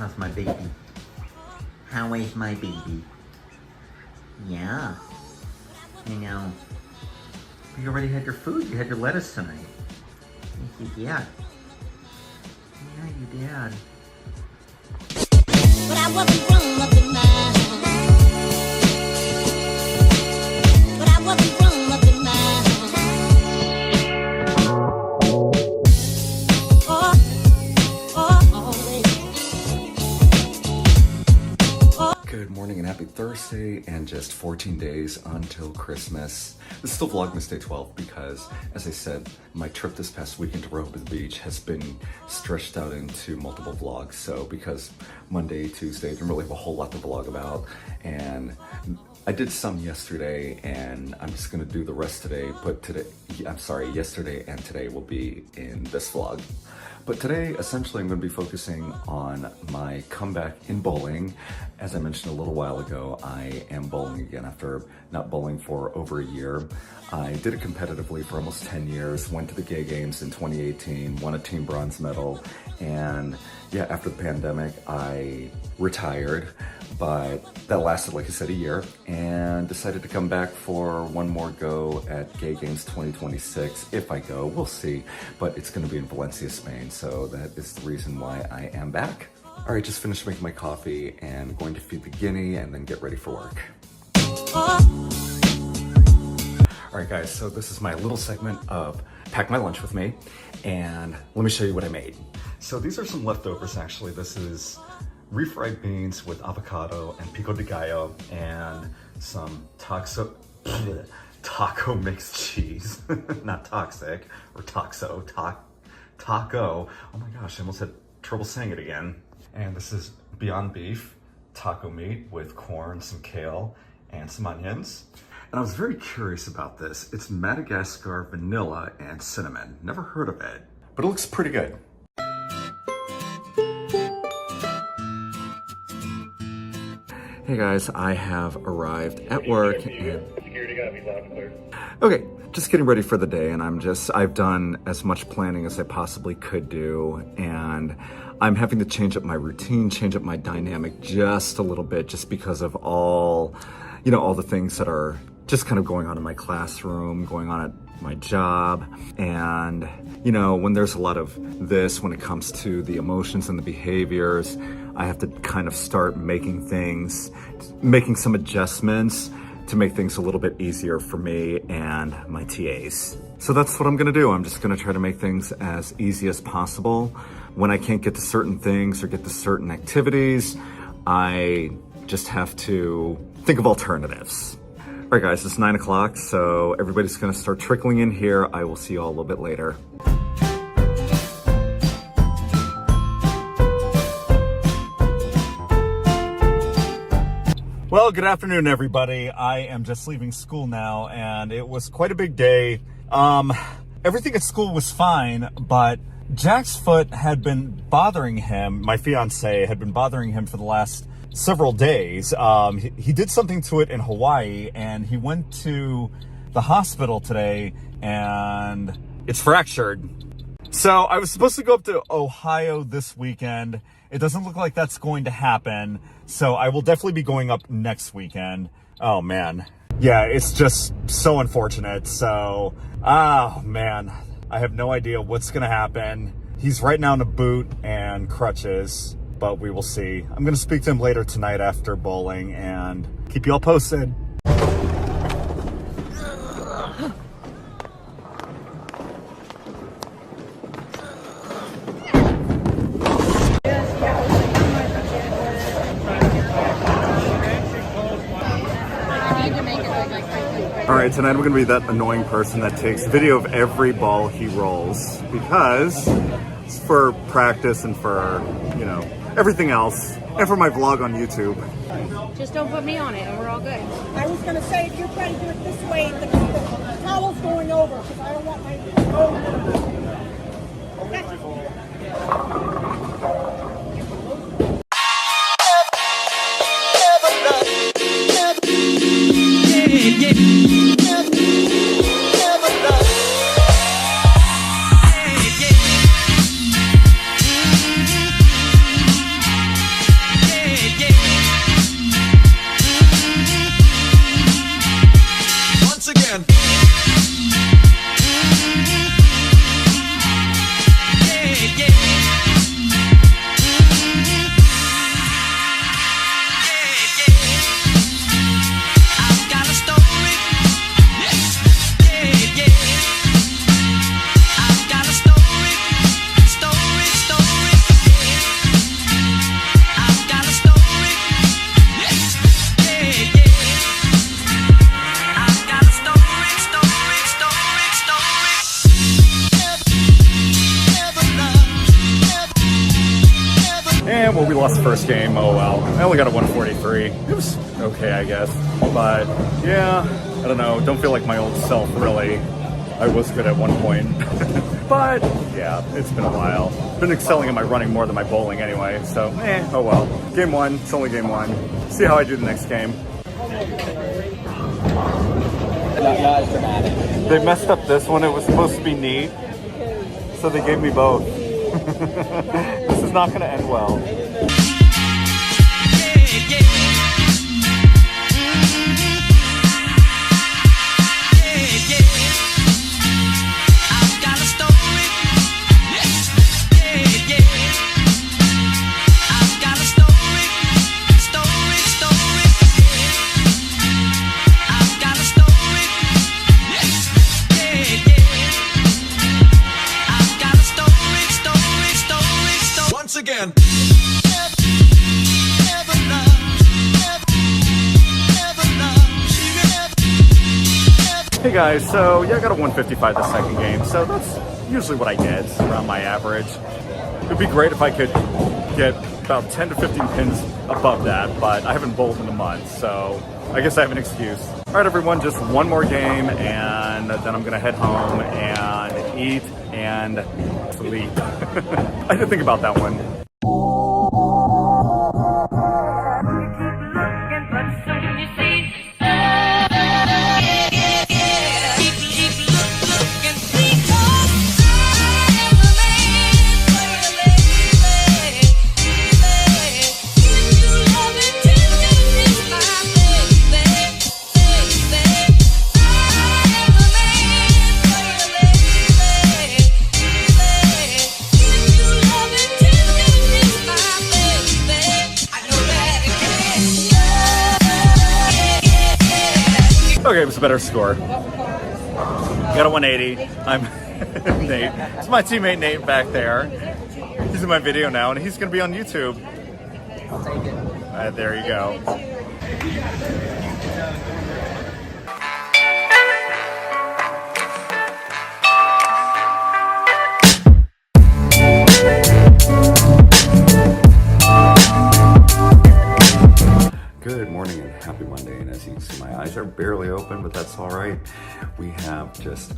How's my baby? How is my baby? Yeah. You know. You already had your food. You had your lettuce tonight. Yes, you did. Yeah, you did. But I wasn't grown up in mind. But I wasn't grown up in mind. Good morning and happy Thursday, and just 14 days until Christmas. This is still Vlogmas Day 12 because, as I said, my trip this past weekend to Rehoboth Beach has been stretched out into multiple vlogs. So because Monday, Tuesday, didn't really have a whole lot to vlog about, and I did some yesterday, and I'm just gonna do the rest today, yesterday and today will be in this vlog. But today, essentially, I'm going to be focusing on my comeback in bowling. As I mentioned a little while ago, I am bowling again after not bowling for over a year. I did it competitively for almost 10 years, went to the Gay Games in 2018, won a team bronze medal, and yeah, after the pandemic, I retired, but that lasted, like I said, a year, and decided to come back for one more go at Gay Games 2026. If I go, we'll see, but it's gonna be in Valencia, Spain, so that is the reason why I am back. All right, just finished making my coffee and going to feed the guinea and then get ready for work. All right, guys, so this is my little segment of Pack My Lunch With Me, and let me show you what I made. So these are some leftovers, actually. This is refried beans with avocado and pico de gallo and some taco mixed cheese. Not toxic, or taco. Oh my gosh, I almost had trouble saying it again. And this is Beyond Beef taco meat with corn, some kale, and some onions. And I was very curious about this. It's Madagascar vanilla and cinnamon. Never heard of it, but it looks pretty good. Hey guys, I have arrived at work and... Okay, just getting ready for the day, and I've done as much planning as I possibly could do, and I'm having to change up my routine, change up my dynamic just a little bit, just because of all the things that are just kind of going on in my classroom, going on at my job. And, when there's a lot of this, when it comes to the emotions and the behaviors, I have to kind of start making some adjustments to make things a little bit easier for me and my TAs. So that's what I'm gonna do. I'm just gonna try to make things as easy as possible. When I can't get to certain things or get to certain activities, I just have to think of alternatives. All right, guys, it's 9 o'clock, so everybody's gonna start trickling in here. I will see you all a little bit later. Well, good afternoon, everybody. I am just leaving school now, and it was quite a big day. Everything at school was fine, but Jack's foot had been bothering him. My fiancé had been bothering him for the last several days. He did something to it in Hawaii, and he went to the hospital today, and it's fractured. So I was supposed to go up to Ohio this weekend. It doesn't look like that's going to happen, so I will definitely be going up next weekend. Oh man. Yeah, it's just so unfortunate. So, oh man, I have no idea what's gonna happen. He's right now in a boot and crutches, but we will see. I'm gonna speak to him later tonight after bowling and keep you all posted. All right, tonight I'm gonna be that annoying person that takes video of every ball he rolls, because it's for practice and for, everything else, and for my vlog on YouTube. Just don't put me on it and we're all good. I was gonna say, if you're trying to do it this way, the towel's going over, because I don't want my... And well, we lost the first game. Oh well. I only got a 143. It was okay, I guess. But yeah, I don't know. Don't feel like my old self, really. I was good at one point. But yeah, it's been a while. Been excelling in my running more than my bowling anyway. So, oh well. Game one. It's only game one. See how I do the next game. They messed up this one. It was supposed to be neat. So they gave me both. This is not going to end well. Again. Hey guys, so yeah, I got a 155 the second game, so that's usually what I get, around my average. It'd be great if I could get about 10 to 15 pins above that, but I haven't bowled in a month, so I guess I have an excuse. All right, everyone, just one more game, and then I'm gonna head home and eat and sleep. I didn't think about that one. Okay, it was a better score. Got a 180. I'm Nate. It's my teammate Nate back there. He's in my video now, and he's going to be on YouTube. I'll take it. All right, there you go. Good morning and happy Monday, and as you can see, my eyes are barely open, but that's all right. We have just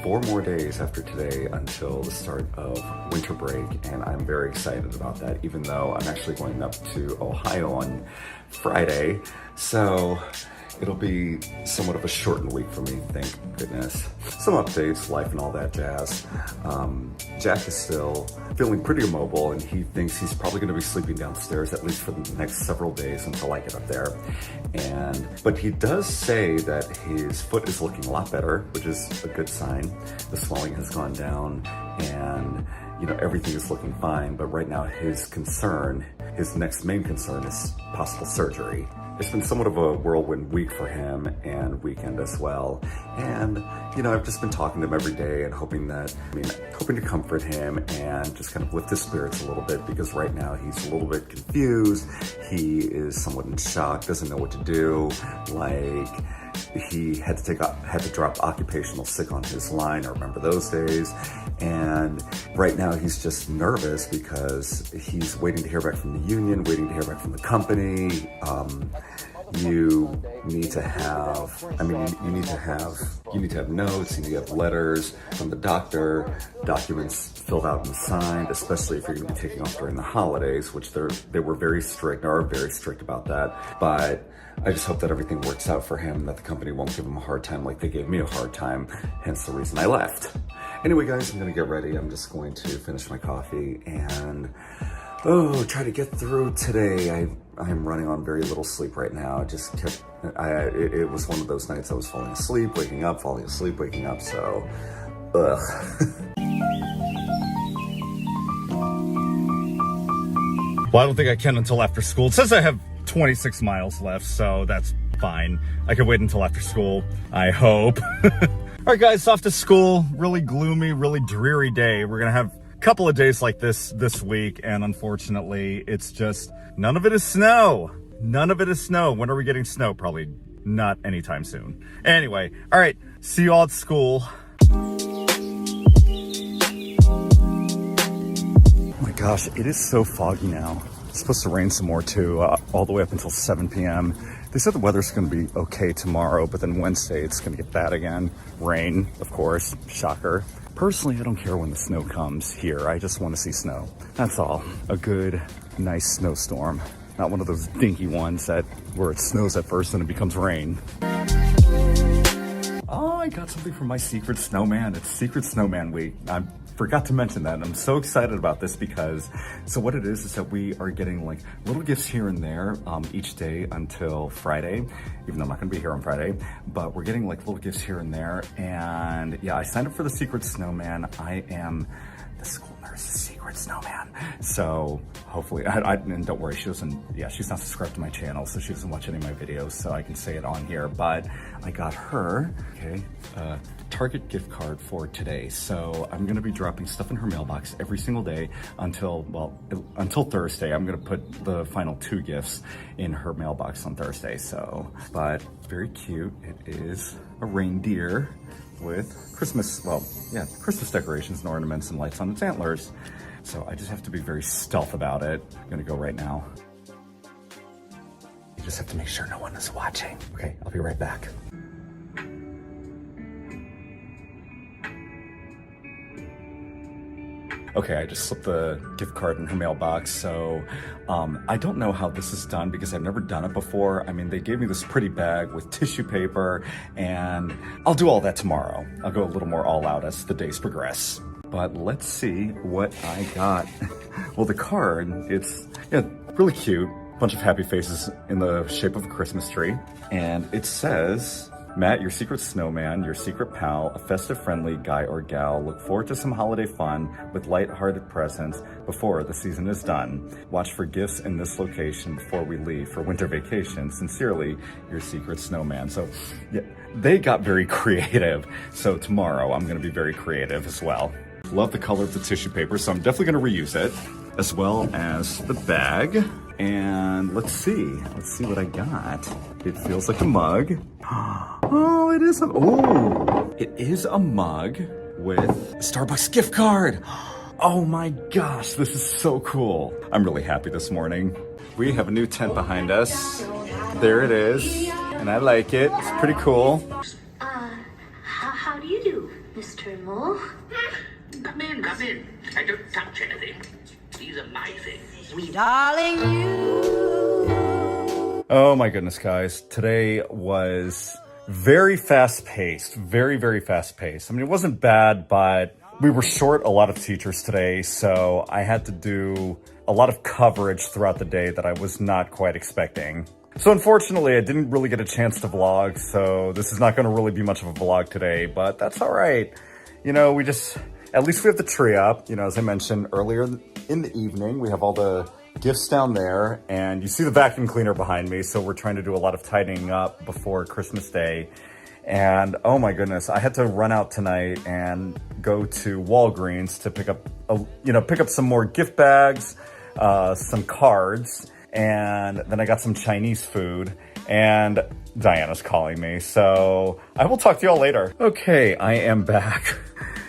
4 more days after today until the start of winter break, and I'm very excited about that, even though I'm actually going up to Ohio on Friday, so it'll be somewhat of a shortened week for me, thank goodness. Some updates, life and all that jazz. Jack is still feeling pretty immobile, and he thinks he's probably gonna be sleeping downstairs at least for the next several days until I get up there. But he does say that his foot is looking a lot better, which is a good sign. The swelling has gone down, and everything is looking fine, but right now his next main concern is possible surgery. It's been somewhat of a whirlwind week for him, and weekend as well. And, I've just been talking to him every day and hoping to comfort him and just kind of lift his spirits a little bit, because right now he's a little bit confused. He is somewhat in shock, doesn't know what to do. Like, he had to drop occupational sick on his line. I remember those days. And right now he's just nervous because he's waiting to hear back from the union, waiting to hear back from the company. You need to have notes, you need to have letters from the doctor, documents filled out and signed, especially if you're going to be taking off during the holidays, which they were very strict, or are very strict about that. But I just hope that everything works out for him, that the company won't give him a hard time like they gave me a hard time, hence the reason I left. Anyway, guys, I'm gonna get ready. I'm just going to finish my coffee and try to get through today. I'm running on very little sleep right now. It was one of those nights I was falling asleep, waking up, falling asleep, waking up, so, ugh. Well, I don't think I can until after school. It says I have 26 miles left, so that's fine. I can wait until after school, I hope. All right, guys, off to school. Really gloomy, really dreary day. We're gonna have a couple of days like this week, and unfortunately, it's just, none of it is snow. None of it is snow. When are we getting snow? Probably not anytime soon. Anyway, all right, see you all at school. Oh my gosh, it is so foggy now. It's supposed to rain some more too, all the way up until 7 p.m. They said the weather's going to be okay tomorrow, but then Wednesday it's going to get bad again. Rain, of course, shocker. Personally, I don't care when the snow comes here. I just want to see snow. That's all. A good, nice snowstorm. Not one of those dinky ones where it snows at first and it becomes rain. Oh, I got something from my Secret Snowman. It's Secret Snowman Week. I forgot to mention that, and I'm so excited about this because, so what it is that we are getting like little gifts here and there each day until Friday, even though I'm not gonna be here on Friday, but we're getting like little gifts here and there. And yeah, I signed up for the Secret Snowman. I am the school nurse's Secret Snowman. So hopefully, and don't worry, she's not subscribed to my channel, so she doesn't watch any of my videos, so I can say it on here, but I got her, Target gift card for today. So I'm gonna be dropping stuff in her mailbox every single day until Thursday. I'm gonna put the final 2 gifts in her mailbox on Thursday. So, but very cute. It is a reindeer with Christmas decorations and ornaments and lights on its antlers. So I just have to be very stealth about it. I'm gonna go right now. You just have to make sure no one is watching. Okay, I'll be right back. Okay, I just slipped the gift card in her mailbox, so I don't know how this is done because I've never done it before. I mean, they gave me this pretty bag with tissue paper, and I'll do all that tomorrow. I'll go a little more all out as the days progress. But let's see what I got. Well, the card, it's really cute. Bunch of happy faces in the shape of a Christmas tree. And it says, Matt, your secret snowman, your secret pal, a festive friendly guy or gal, look forward to some holiday fun with light-hearted presents before the season is done. Watch for gifts in this location before we leave for winter vacation. Sincerely, your secret snowman. So yeah, they got very creative. So tomorrow I'm gonna be very creative as well. Love the color of the tissue paper, so I'm definitely gonna reuse it, as well as the bag. And let's see what I got. It feels like a mug. Oh, it is a mug with a Starbucks gift card. Oh my gosh, this is so cool. I'm really happy this morning. We have a new tent behind us. There it is, and I like it. It's pretty cool. How do you do, Mr. Mole? Come in. I don't touch anything. These are my things. Sweet darling, you. Oh my goodness, guys. Today was very fast-paced, very, very fast-paced. I mean, it wasn't bad, but we were short a lot of teachers today, so I had to do a lot of coverage throughout the day that I was not quite expecting. So unfortunately, I didn't really get a chance to vlog, so this is not going to really be much of a vlog today, but that's all right. You know, at least we have the tree up. You know, as I mentioned earlier in the evening, we have all the gifts down there, and you see the vacuum cleaner behind me, so we're trying to do a lot of tidying up before Christmas Day. And oh my goodness, I had to run out tonight and go to Walgreens to pick up some more gift bags, some cards, and then I got some Chinese food, and Diana's calling me, so I will talk to y'all later. Okay, I am back.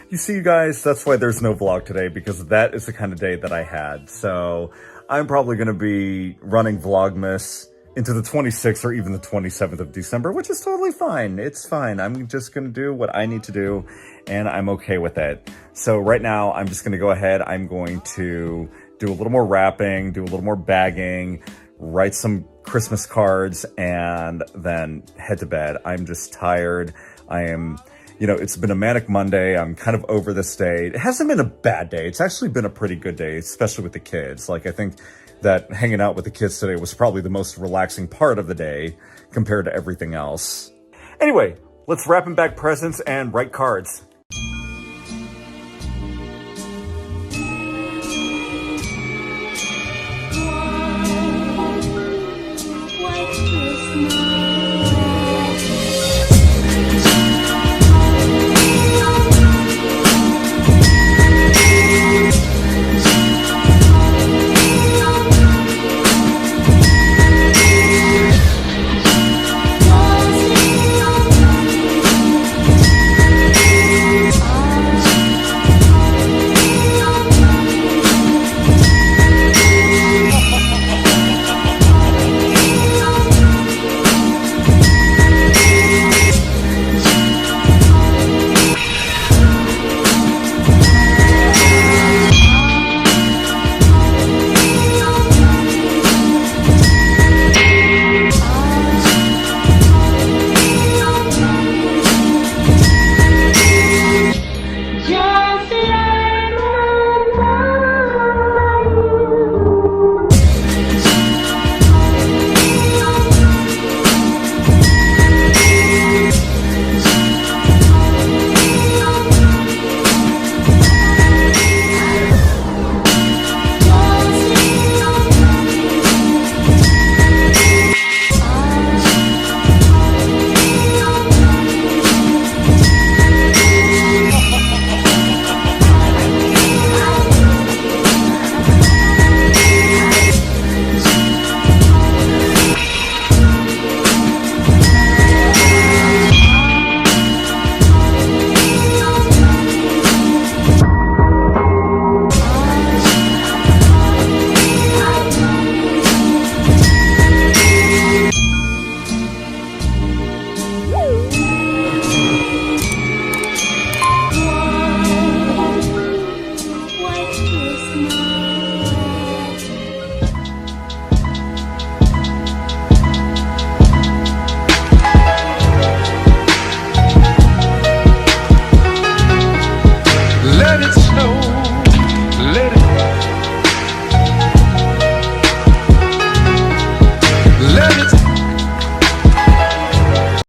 You see, you guys, that's why there's no vlog today, because that is the kind of day that I had. So I'm probably going to be running Vlogmas into the 26th or even the 27th of December, which is totally fine. It's fine. I'm just going to do what I need to do, and I'm okay with it. So right now, I'm just going to go ahead. I'm going to do a little more wrapping, do a little more bagging, write some Christmas cards, and then head to bed. I'm just tired. It's been a manic Monday. I'm kind of over this day. It hasn't been a bad day. It's actually been a pretty good day, especially with the kids. Like, I think that hanging out with the kids today was probably the most relaxing part of the day compared to everything else. Anyway, let's wrap and bag presents and write cards.